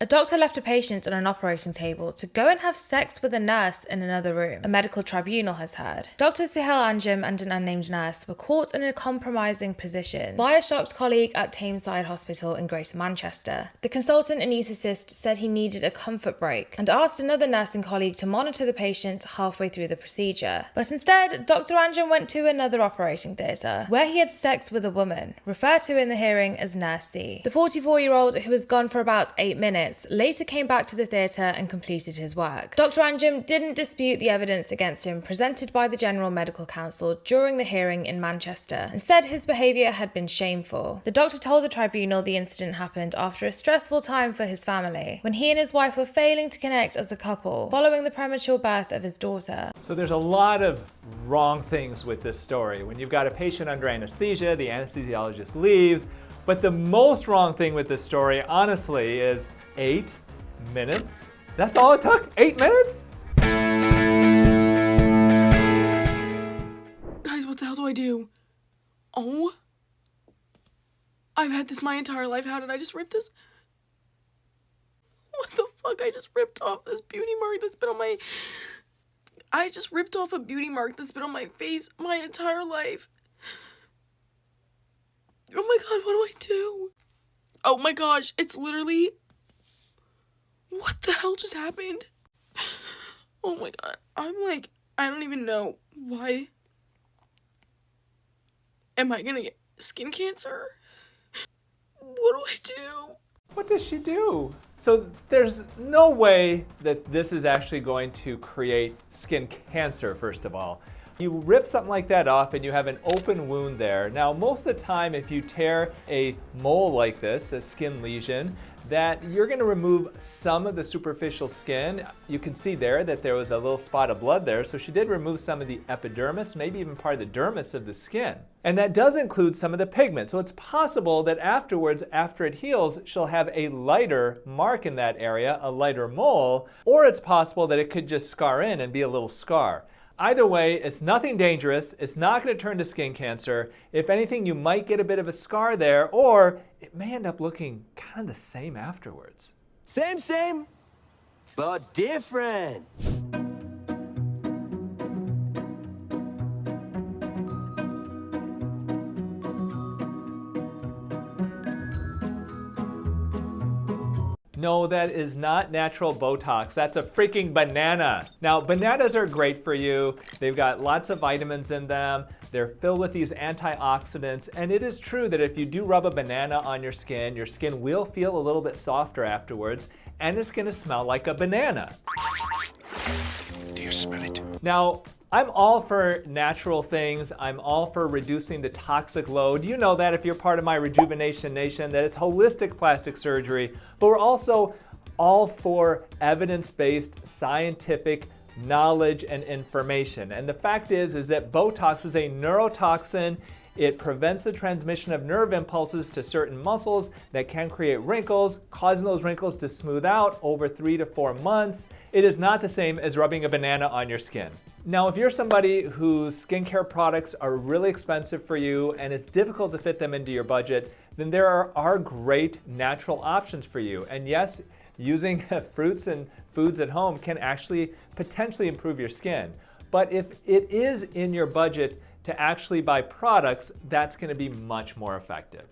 A doctor left a patient on an operating table to go and have sex with a nurse in another room, a medical tribunal has heard. Dr. Suhail Anjum and an unnamed nurse were caught in a compromising position by a shocked colleague at Tameside Hospital in Greater Manchester. The consultant anaesthetist said he needed a comfort break and asked another nursing colleague to monitor the patient halfway through the procedure. But instead, Dr. Anjum went to another operating theatre, where he had sex with a woman, referred to in the hearing as Nurse C. The 44-year-old, who was gone for about 8 minutes, later came back to the theatre and completed his work. Dr. Anjum didn't dispute the evidence against him presented by the General Medical Council during the hearing in Manchester and said his behaviour had been shameful. The doctor told the tribunal the incident happened after a stressful time for his family, when he and his wife were failing to connect as a couple following the premature birth of his daughter. So there's a lot of wrong things with this story. When you've got a patient under anesthesia, the anesthesiologist leaves. But the most wrong thing with this story, honestly, is 8 minutes. That's all it took? 8 minutes? Guys, what the hell do I do? Oh? I've had this my entire life. How did I just rip this? What the fuck? I just ripped off this beauty mark that's been on my... I just ripped off a beauty mark that's been on my face my entire life. Oh my god, what do I do? Oh my gosh, it's literally... What the hell just happened? Oh my god, I'm like, I don't even know why. Am I gonna get skin cancer? What do I do? What does she do? So there's no way that this is actually going to create skin cancer, first of all. You rip something like that off and you have an open wound there. Now, most of the time, if you tear a mole like this, a skin lesion, that you're going to remove some of the superficial skin. You can see there that there was a little spot of blood there, so she did remove some of the epidermis, maybe even part of the dermis of the skin. And that does include some of the pigment, so it's possible that afterwards, after it heals, she'll have a lighter mark in that area, a lighter mole, or it's possible that it could just scar in and be a little scar. Either way, it's nothing dangerous. It's not going to turn to skin cancer. If anything, you might get a bit of a scar there, or it may end up looking kind of the same afterwards. Same, but different. No, that is not natural Botox. That's a freaking banana. Now, bananas are great for you. They've got lots of vitamins in them. They're filled with these antioxidants. And it is true that if you do rub a banana on your skin will feel a little bit softer afterwards, and it's gonna smell like a banana. Do you smell it? Now, I'm all for natural things. I'm all for reducing the toxic load. You know that if you're part of my Rejuvenation Nation, that it's holistic plastic surgery, but we're also all for evidence-based scientific knowledge and information. And the fact is that Botox is a neurotoxin. It prevents the transmission of nerve impulses to certain muscles that can create wrinkles, causing those wrinkles to smooth out over 3 to 4 months. It is not the same as rubbing a banana on your skin. Now, if you're somebody whose skincare products are really expensive for you and it's difficult to fit them into your budget, then there are great natural options for you. And yes, using fruits and foods at home can actually potentially improve your skin. But if it is in your budget to actually buy products, that's going to be much more effective.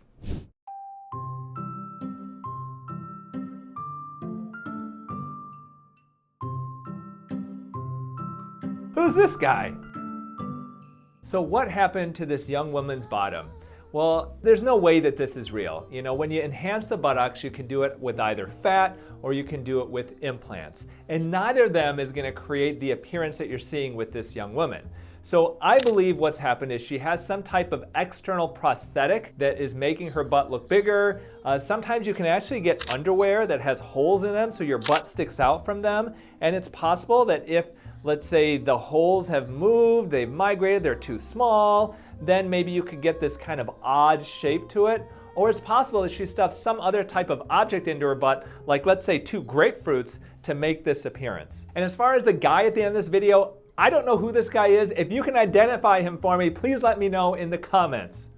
Who's this guy? So what happened to this young woman's bottom? Well, there's no way that this is real. You know, when you enhance the buttocks, you can do it with either fat or you can do it with implants. And neither of them is going to create the appearance that you're seeing with this young woman. So I believe what's happened is she has some type of external prosthetic that is making her butt look bigger. Sometimes you can actually get underwear that has holes in them so your butt sticks out from them. And it's possible that if, let's say, the holes have moved, they've migrated, they're too small, then maybe you could get this kind of odd shape to it. Or it's possible that she stuffed some other type of object into her butt, like let's say 2 grapefruits, to make this appearance. And as far as the guy at the end of this video, I don't know who this guy is. If you can identify him for me, please let me know in the comments.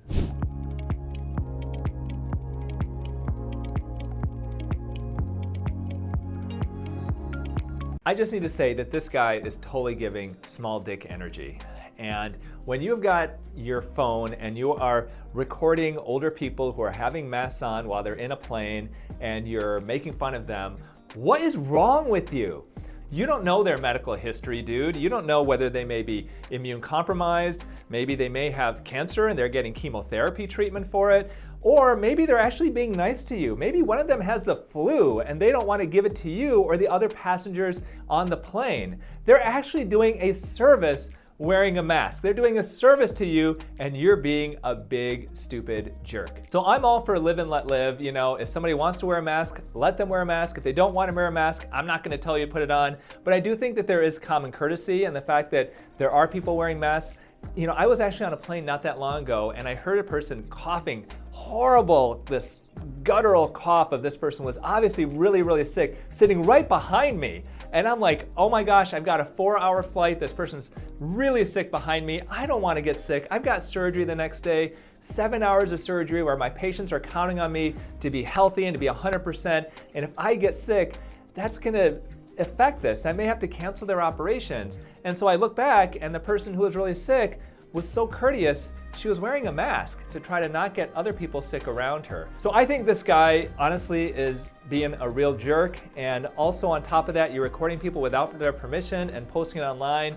I just need to say that this guy is totally giving small dick energy. And when you've got your phone and you are recording older people who are having masks on while they're in a plane and you're making fun of them, what is wrong with you? You don't know their medical history, dude. You don't know whether they may be immune compromised, maybe they may have cancer and they're getting chemotherapy treatment for it, or maybe they're actually being nice to you. Maybe one of them has the flu and they don't want to give it to you or the other passengers on the plane. They're actually doing a service wearing a mask. They're doing a service to you and you're being a big, stupid jerk. So I'm all for live and let live. You know, if somebody wants to wear a mask, let them wear a mask. If they don't want to wear a mask, I'm not gonna tell you to put it on. But I do think that there is common courtesy and the fact that there are people wearing masks. You know, I was actually on a plane not that long ago and I heard a person coughing horrible, this guttural cough of this person was obviously really, really sick, sitting right behind me. And I'm like, oh my gosh, I've got a 4-hour flight. This person's really sick behind me. I don't want to get sick. I've got surgery the next day, 7 hours of surgery where my patients are counting on me to be healthy and to be 100%. And if I get sick, that's going to affect this. I may have to cancel their operations. And so I look back and the person who was really sick was so courteous, she was wearing a mask to try to not get other people sick around her. So I think this guy honestly is being a real jerk, and also on top of that, you're recording people without their permission and posting it online.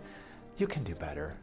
You can do better.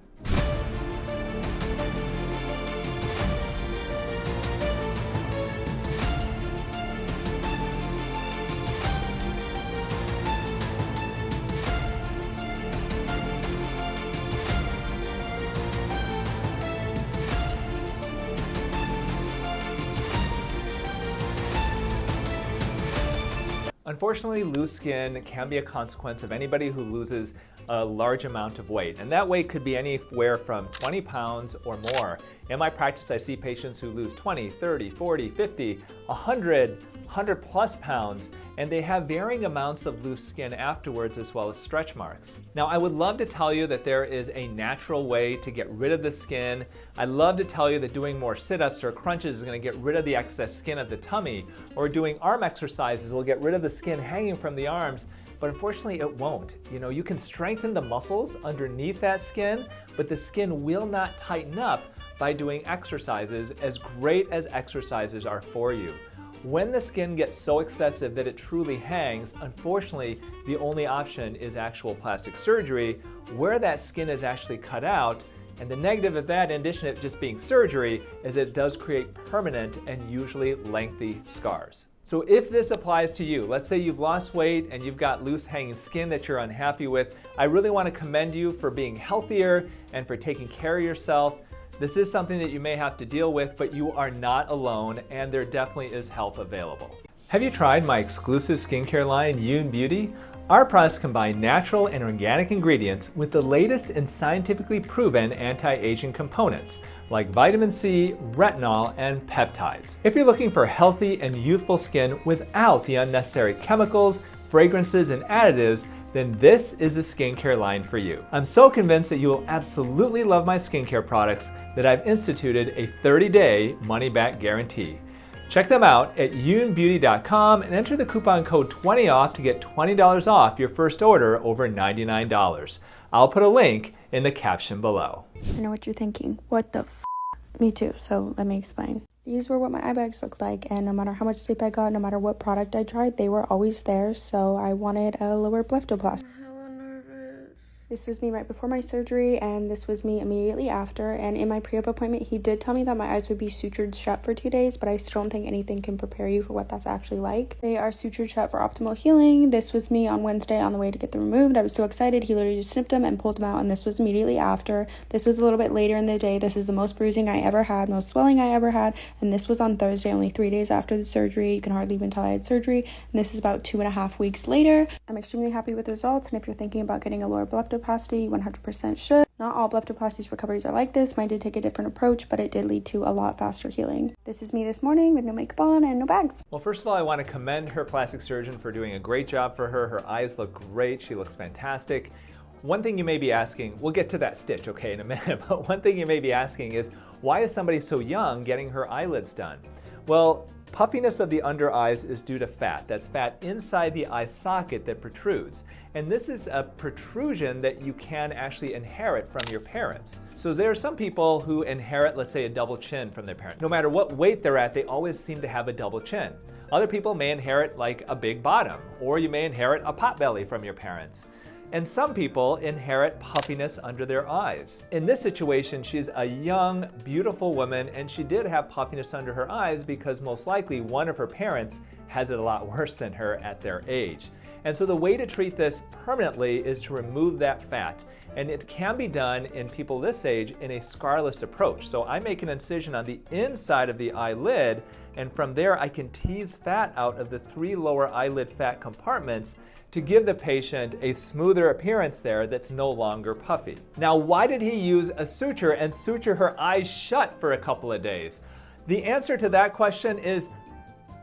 Unfortunately, loose skin can be a consequence of anybody who loses a large amount of weight. And that weight could be anywhere from 20 pounds or more. In my practice, I see patients who lose 20, 30, 40, 50, 100 plus pounds, and they have varying amounts of loose skin afterwards as well as stretch marks. Now, I would love to tell you that there is a natural way to get rid of the skin. I'd love to tell you that doing more sit-ups or crunches is going to get rid of the excess skin of the tummy, or doing arm exercises will get rid of the skin hanging from the arms. But unfortunately, it won't. You know, you can strengthen the muscles underneath that skin, but the skin will not tighten up by doing exercises, as great as exercises are for you. When the skin gets so excessive that it truly hangs, unfortunately, the only option is actual plastic surgery, where that skin is actually cut out. And the negative of that, in addition to it just being surgery, is it does create permanent and usually lengthy scars. So if this applies to you, let's say you've lost weight and you've got loose hanging skin that you're unhappy with, I really want to commend you for being healthier and for taking care of yourself. This is something that you may have to deal with, but you are not alone and there definitely is help available. Have you tried my exclusive skincare line, Youn Beauty? Our products combine natural and organic ingredients with the latest and scientifically proven anti-aging components like vitamin C, retinol, and peptides. If you're looking for healthy and youthful skin without the unnecessary chemicals, fragrances, and additives, then this is the skincare line for you. I'm so convinced that you will absolutely love my skincare products that I've instituted a 30-day money-back guarantee. Check them out at younbeauty.com and enter the coupon code 20OFF to get $20 off your first order over $99. I'll put a link in the caption below. I know what you're thinking. What the f? Me too, so let me explain. These were what my eye bags looked like, and no matter how much sleep I got, no matter what product I tried, they were always there, so I wanted a lower blephoplasty. This was me right before my surgery, and this was me immediately after. And in my pre-op appointment, he did tell me that my eyes would be sutured shut for 2 days, but I still don't think anything can prepare you for what that's actually like. They are sutured shut for optimal healing. This was me on Wednesday on the way to get them removed. I was so excited. He literally just snipped them and pulled them out, and this was immediately after. This was a little bit later in the day. This is the most bruising I ever had, most swelling I ever had, and this was on Thursday, only 3 days after the surgery. You can hardly even tell I had surgery, and this is about 2.5 weeks later. I'm extremely happy with the results, and if you're thinking about getting a lower blephoplasty, 100% should. Not all bleptoplasties recoveries are like this. Mine did take a different approach, but it did lead to a lot faster healing. This is me this morning with no makeup on and no bags. Well, first of all, I want to commend her plastic surgeon for doing a great job for her. Her eyes look great. She looks fantastic. One thing you may be asking, we'll get to that stitch, okay, in a minute, but one thing you may be asking is, why is somebody so young getting her eyelids done? Well, Puffiness of the under eyes is due to fat. That's fat inside the eye socket that protrudes. And this is a protrusion that you can actually inherit from your parents. So there are some people who inherit, let's say, a double chin from their parents. No matter what weight they're at, they always seem to have a double chin. Other people may inherit like a big bottom, or you may inherit a pot belly from your parents. And some people inherit puffiness under their eyes. In this situation, she's a young, beautiful woman, and she did have puffiness under her eyes because most likely one of her parents has it a lot worse than her at their age. And so the way to treat this permanently is to remove that fat. And it can be done in people this age in a scarless approach. So I make an incision on the inside of the eyelid, and from there I can tease fat out of the 3 lower eyelid fat compartments to give the patient a smoother appearance there that's no longer puffy. Now, why did he use a suture and suture her eyes shut for a couple of days? The answer to that question is,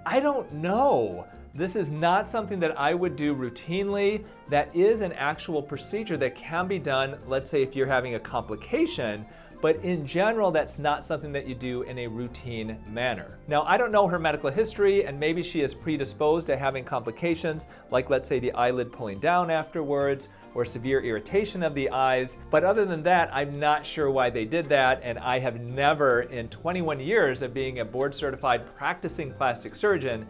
I don't know. This is not something that I would do routinely. That is an actual procedure that can be done, let's say if you're having a complication, but in general, that's not something that you do in a routine manner. Now, I don't know her medical history, and maybe she is predisposed to having complications, like let's say the eyelid pulling down afterwards, or severe irritation of the eyes. But other than that, I'm not sure why they did that, and I have never, in 21 years of being a board-certified practicing plastic surgeon,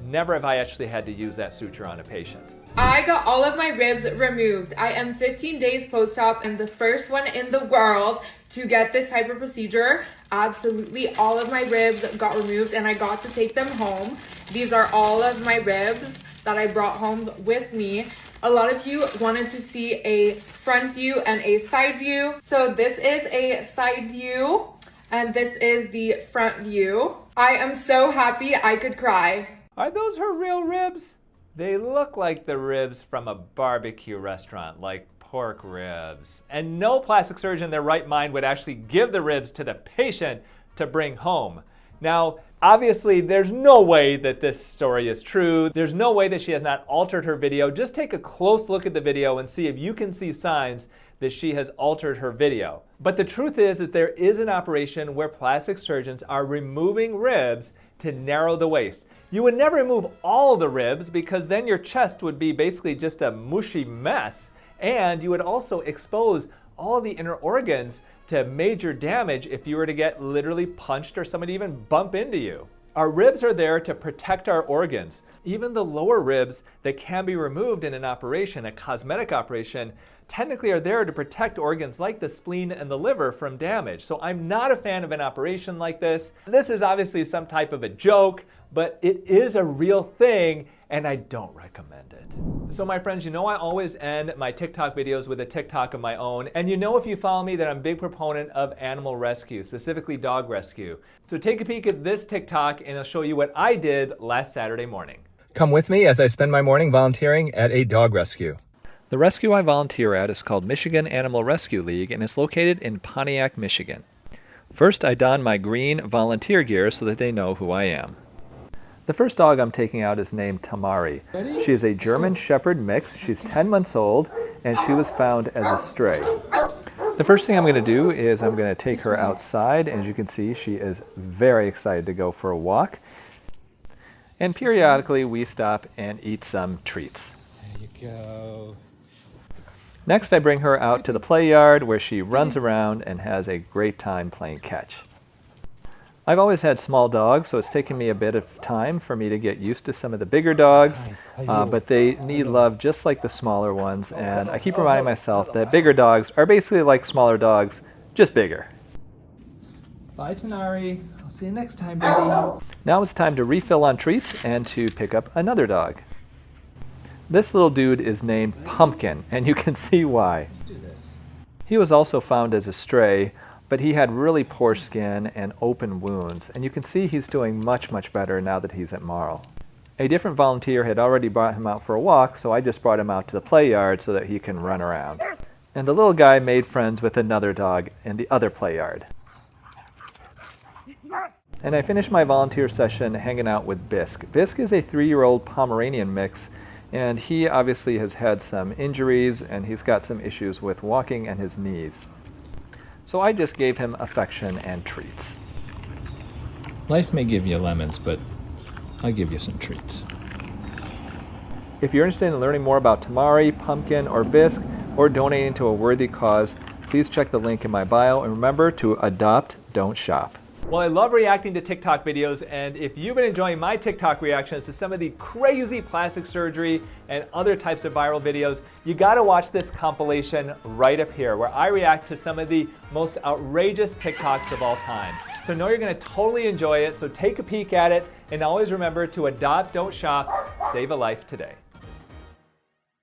never have I actually had to use that suture on a patient. I got all of my ribs removed. I am 15 days post-op and the first one in the world to get this type of procedure. Absolutely all of my ribs got removed and I got to take them home. These are all of my ribs that I brought home with me. A lot of you wanted to see a front view and a side view. So this is a side view and this is the front view. I am so happy I could cry. Are those her real ribs? They look like the ribs from a barbecue restaurant, like pork ribs. And no plastic surgeon in their right mind would actually give the ribs to the patient to bring home. Now, obviously, there's no way that this story is true. There's no way that she has not altered her video. Just take a close look at the video and see if you can see signs that she has altered her video. But the truth is that there is an operation where plastic surgeons are removing ribs to narrow the waist. You would never remove all the ribs because then your chest would be basically just a mushy mess. And you would also expose all the inner organs to major damage if you were to get literally punched or somebody even bump into you. Our ribs are there to protect our organs. Even the lower ribs that can be removed in an operation, a cosmetic operation, technically are there to protect organs like the spleen and the liver from damage. So I'm not a fan of an operation like this. This is obviously some type of a joke, but it is a real thing and I don't recommend it. So my friends, you know I always end my TikTok videos with a TikTok of my own. And you know if you follow me that I'm a big proponent of animal rescue, specifically dog rescue. So take a peek at this TikTok and I'll show you what I did last Saturday morning. Come with me as I spend my morning volunteering at a dog rescue. The rescue I volunteer at is called Michigan Animal Rescue League and it's located in Pontiac, Michigan. First, I don my green volunteer gear so that they know who I am. The first dog I'm taking out is named Tamari. She is a German Shepherd mix. She's 10 months old and she was found as a stray. The first thing I'm going to do is I'm going to take her outside. As you can see, she is very excited to go for a walk. And periodically we stop and eat some treats. There you go. Next, I bring her out to the play yard where she runs around and has a great time playing catch. I've always had small dogs, so it's taken me a bit of time for me to get used to some of the bigger dogs, but they need love just like the smaller ones, and I keep reminding myself that bigger dogs are basically like smaller dogs, just bigger. Bye, Tanari. I'll see you next time, buddy. Now it's time to refill on treats and to pick up another dog. This little dude is named Pumpkin, and you can see why. Let's do this. He was also found as a stray, but he had really poor skin and open wounds, and you can see he's doing much, much better now that he's at Marl. A different volunteer had already brought him out for a walk, so I just brought him out to the play yard so that he can run around. And the little guy made friends with another dog in the other play yard. And I finished my volunteer session hanging out with Bisque. Bisque is a 3-year-old Pomeranian mix, and he obviously has had some injuries and he's got some issues with walking and his knees. So I just gave him affection and treats. Life may give you lemons, but I'll give you some treats. If you're interested in learning more about tamari, pumpkin, or bisque, or donating to a worthy cause, please check the link in my bio, and remember to adopt, don't shop. Well, I love reacting to TikTok videos, and if you've been enjoying my TikTok reactions to some of the crazy plastic surgery and other types of viral videos, you gotta watch this compilation right up here, where I react to some of the most outrageous TikToks of all time. So I know you're gonna totally enjoy it, so take a peek at it, and always remember to adopt, don't shop, save a life today.